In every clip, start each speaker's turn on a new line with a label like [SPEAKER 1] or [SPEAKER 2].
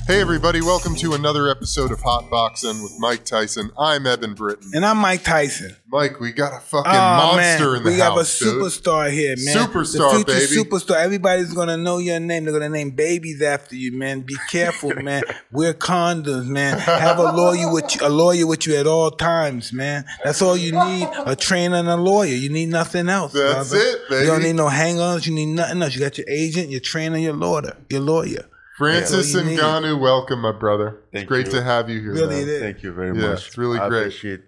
[SPEAKER 1] Hey everybody, welcome to another episode of Hot Boxing with Mike Tyson. I'm Evan Britton.
[SPEAKER 2] And I'm Mike Tyson.
[SPEAKER 1] Mike, we got a fucking monster in the house.
[SPEAKER 2] We have a superstar here, man.
[SPEAKER 1] Superstar,
[SPEAKER 2] the future
[SPEAKER 1] baby.
[SPEAKER 2] Superstar. Everybody's gonna know your name. They're gonna name babies after you, man. Be careful, man. Wear condoms, man. Have a lawyer with you at all times, man. That's all you need. A trainer and a lawyer. You need nothing else.
[SPEAKER 1] That's
[SPEAKER 2] brother.
[SPEAKER 1] it, baby.
[SPEAKER 2] You don't need no hang-ons. You need nothing else. You got your agent, your trainer, your lawyer.
[SPEAKER 1] Francis Ngannou, welcome, my brother. It's great
[SPEAKER 3] you.
[SPEAKER 1] to have you here.
[SPEAKER 2] Really,
[SPEAKER 1] man.
[SPEAKER 2] it is.
[SPEAKER 3] Thank you very
[SPEAKER 1] Yeah,
[SPEAKER 3] much.
[SPEAKER 1] it's really
[SPEAKER 3] I
[SPEAKER 1] great.
[SPEAKER 3] Appreciate.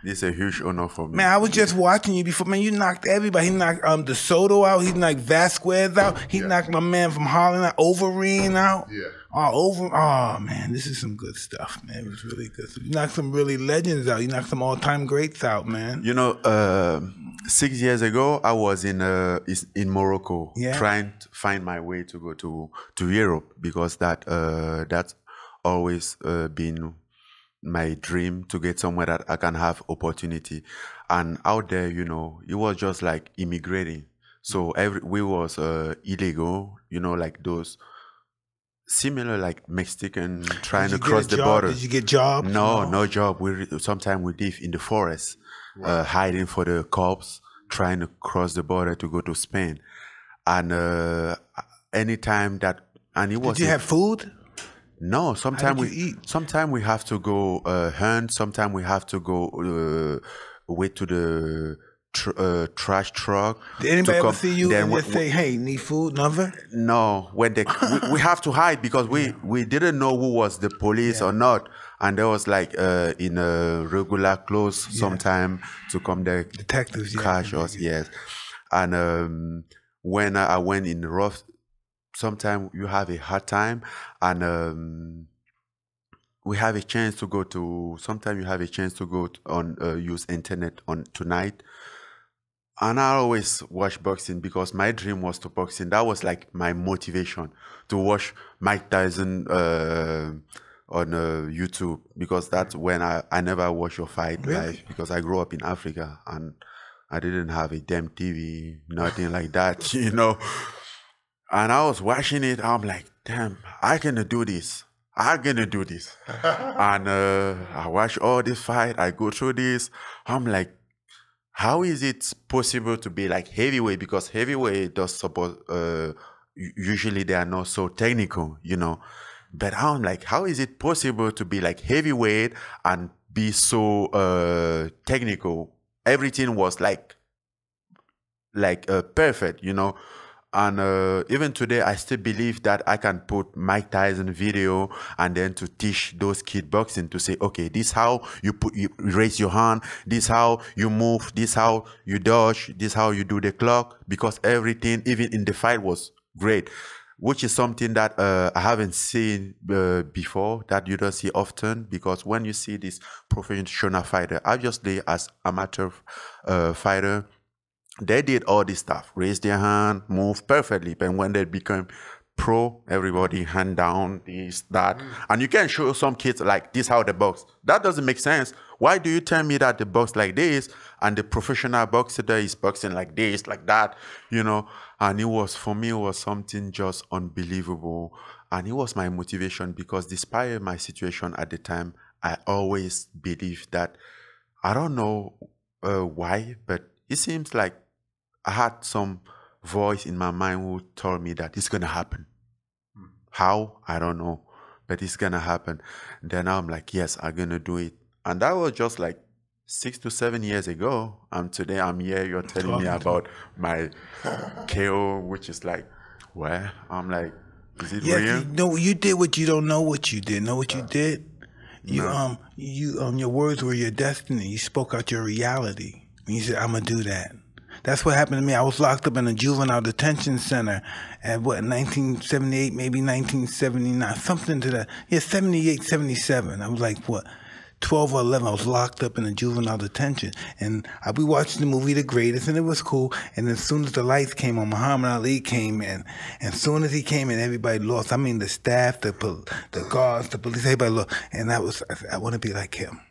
[SPEAKER 3] This is a huge honor for me.
[SPEAKER 2] Man, I was just watching you before. Man, you knocked everybody. He knocked De Soto out. He knocked Vasquez out. He knocked my man from Holland out, Overeem out.
[SPEAKER 1] Yeah.
[SPEAKER 2] Oh, man, this is some good stuff, man. It was really good. You knocked some really legends out. You knocked some all-time greats out, man.
[SPEAKER 3] You know, 6 years ago, I was in Morocco trying to find my way to go to Europe because that's always been my dream to get somewhere that I can have opportunity. And out there, you know, it was just like immigrating. So we was illegal, you know, like those similar like Mexican trying to cross the border.
[SPEAKER 2] Did you get jobs?
[SPEAKER 3] No job. Sometimes we live in the forest, hiding for the cops, trying to cross the border to go to Spain. And anytime that, and it was.
[SPEAKER 2] Did you have food?
[SPEAKER 3] No, sometimes we
[SPEAKER 2] eat?
[SPEAKER 3] Sometimes we have to go hunt. Sometimes we have to go wait to the trash truck.
[SPEAKER 2] Did anybody ever see you and just say, "Hey, need food?" Never.
[SPEAKER 3] No, when we have to hide because we didn't know who was the police or not, and there was like in a regular clothes sometime to come there
[SPEAKER 2] detectives
[SPEAKER 3] catch us. Yes, and when I went in the rough. Sometimes you have a hard time, and we have a chance to go to. Sometimes you have a chance to go on use internet on tonight, and I always watch boxing because my dream was to boxing. That was like my motivation to watch Mike Tyson on YouTube because that's when I never watched your fight live because I grew up in Africa and I didn't have a damn TV, nothing like that, you know. And I was watching it. I'm like, damn, I can do this. I'm gonna do this. And I watch all this fight. I go through this. I'm like, how is it possible to be like heavyweight? Because heavyweight does suppose usually they are not so technical, you know. But I'm like, how is it possible to be like heavyweight and be so technical? Everything was like perfect, you know. And even today, I still believe that I can put Mike Tyson video and then to teach those kid boxing to say, okay, this how you raise your hand, this how you move, this how you dodge, this how you do the clock, because everything, even in the fight, was great, which is something that I haven't seen before, that you don't see often, because when you see this professional fighter, obviously as amateur fighter, they did all this stuff, raise their hand, move perfectly. But when they become pro, everybody hand down, this, that. And you can show some kids like this how they box. That doesn't make sense. Why do you tell me that they box like this and the professional boxer there is boxing like this, like that, you know? And it was, for me, it was something just unbelievable. And it was my motivation because despite my situation at the time, I always believed that, I don't know why, but it seems like I had some voice in my mind who told me that it's going to happen. How? I don't know. But it's going to happen. Then I'm like, yes, I'm going to do it. And that was just like 6 to 7 years ago. And today I'm here. You're telling me about my KO, which is like, where? I'm like, is it real?
[SPEAKER 2] No, you did what you don't know what you did. Know what you did? Your words were your destiny. You spoke out your reality. And you said, I'm going to do that. That's what happened to me. I was locked up in a juvenile detention center at 1978, maybe 1979, something to that. Yeah, 78, 77. I was like, 12 or 11. I was locked up in a juvenile detention. And we watched the movie The Greatest, and it was cool. And as soon as the lights came on, Muhammad Ali came in. And as soon as he came in, everybody lost. I mean, the staff, the guards, the police, everybody lost. And I said, I want to be like him.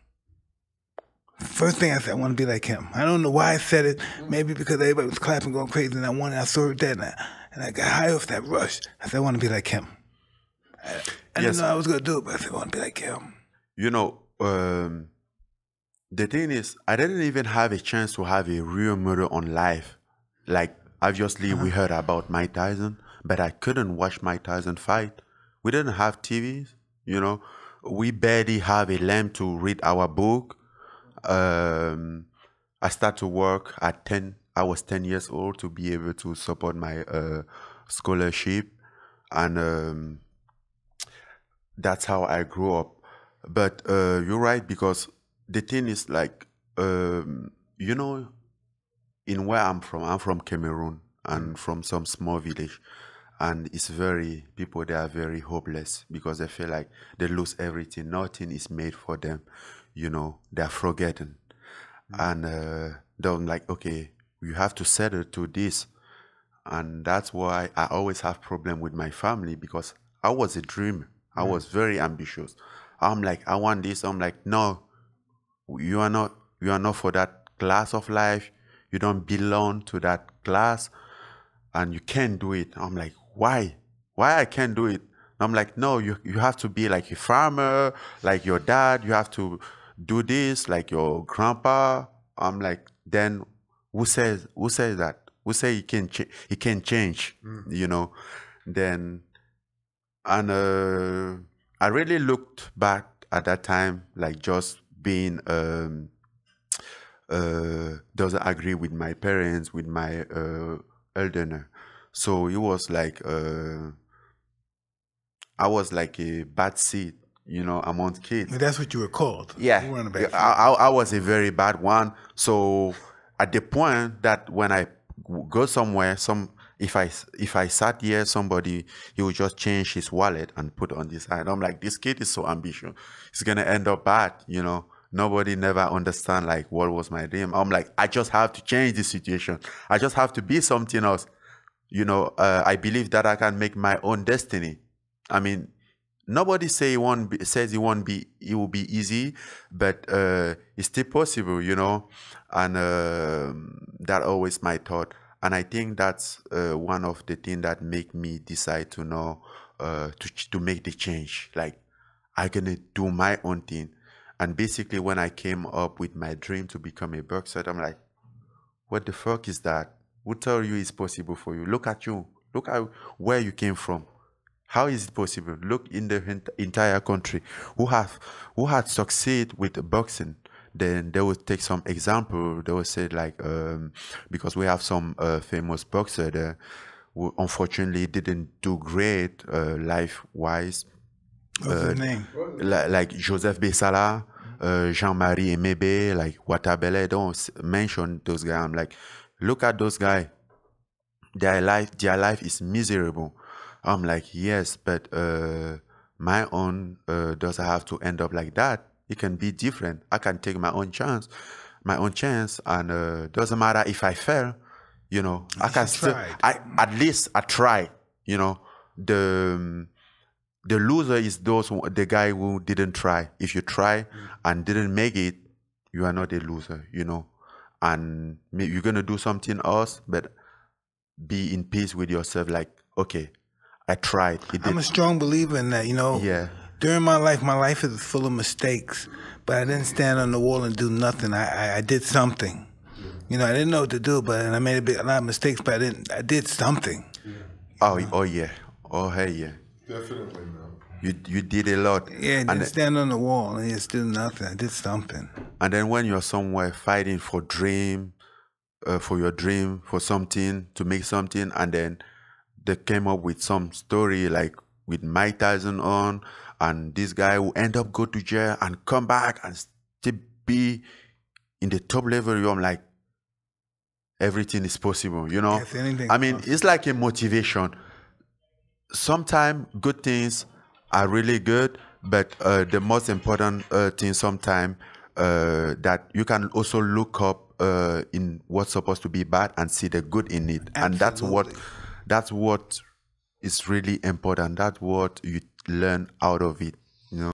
[SPEAKER 2] First thing I said, I want to be like him. I don't know why I said it. Maybe because everybody was clapping, going crazy, and I saw that, and I got high off that rush. I said, I want to be like him. I didn't know I was gonna do it, but I said, I want to be like him.
[SPEAKER 3] You know, the thing is, I didn't even have a chance to have a real model on live. Like, obviously, we heard about Mike Tyson, but I couldn't watch Mike Tyson fight. We didn't have TVs, you know. We barely have a lamp to read our book. I started to work at 10. I was 10 years old to be able to support my scholarship. And that's how I grew up. But you're right, because the thing is, like, you know, in where I'm from Cameroon, and from some small village. And it's people, they are very hopeless because they feel like they lose everything. Nothing is made for them. You know, they're forgotten. And they're like, okay, you have to settle to this. And that's why I always have problem with my family, because I was a dreamer. I was very ambitious. I'm like, I want this. I'm like, no, you are not for that class of life. You don't belong to that class, and you can't do it. I'm like, why? Why I can't do it? I'm like, no, you have to be like a farmer, like your dad. You have to do this, like your grandpa. I'm like, then who says that? Who say he can change? You know? Then, and I really looked back at that time, like just being doesn't agree with my parents, with my elder. So it was like I was like a bad seed, you know, among kids.
[SPEAKER 2] That's what you were called.
[SPEAKER 3] Yeah,
[SPEAKER 2] You weren't a bad seed.
[SPEAKER 3] I was a very bad one. So at the point that when I go somewhere, if I sat here, somebody, he would just change his wallet and put on this side. I'm like, this kid is so ambitious. He's gonna end up bad, you know. Nobody never understand like what was my dream. I'm like, I just have to change the situation. I just have to be something else. You know, I believe that I can make my own destiny. I mean, nobody says it will be easy, but it's still possible, you know. And that always my thought. And I think that's one of the things that make me decide to know to make the change. Like, I'm gonna do my own thing. And basically, when I came up with my dream to become a boxer, I'm like, what the fuck is that? Who told you it's possible for you? Look at you. Look at where you came from. How is it possible? Look in the entire country who had succeed with boxing. Then they would take some example. They would say like, because we have some famous boxer there who unfortunately didn't do great life-wise.
[SPEAKER 2] What's his name?
[SPEAKER 3] Like Joseph Bessala, Jean-Marie Emebe, like Watabele. Don't mention those guys. I'm like, look at those guys. Their life is miserable. I'm like, yes, but my own doesn't have to end up like that. It can be different. I can take my own chance, and doesn't matter if I fail. You know, I can still. At least I try. You know, the loser is the guy who didn't try. If you try and didn't make it, you are not a loser. You know, and you're gonna do something else, but be in peace with yourself. Like, okay, I tried.
[SPEAKER 2] I'm a strong believer in that, you know.
[SPEAKER 3] Yeah.
[SPEAKER 2] During my life is full of mistakes, but I didn't stand on the wall and do nothing. I did something. You know, I didn't know what to do, but I made a lot of mistakes, but I did something.
[SPEAKER 3] Yeah. Oh yeah. Oh hey yeah.
[SPEAKER 1] Definitely, man.
[SPEAKER 3] You did a lot.
[SPEAKER 2] Yeah, I didn't stand on the wall and just do nothing. I did something.
[SPEAKER 3] And then when you're somewhere fighting for your dream, for something, to make something, and then they came up with some story like with Mike Tyson on, and this guy will end up go to jail and come back and still be in the top level. I'm like, everything is possible, you know?
[SPEAKER 2] Yes, anything.
[SPEAKER 3] I mean, it's like a motivation. Sometimes good things are really good, but the most important thing sometimes that you can also look up in what's supposed to be bad and see the good in it.
[SPEAKER 2] Absolutely.
[SPEAKER 3] And that's what is really important. That's what you learn out of it.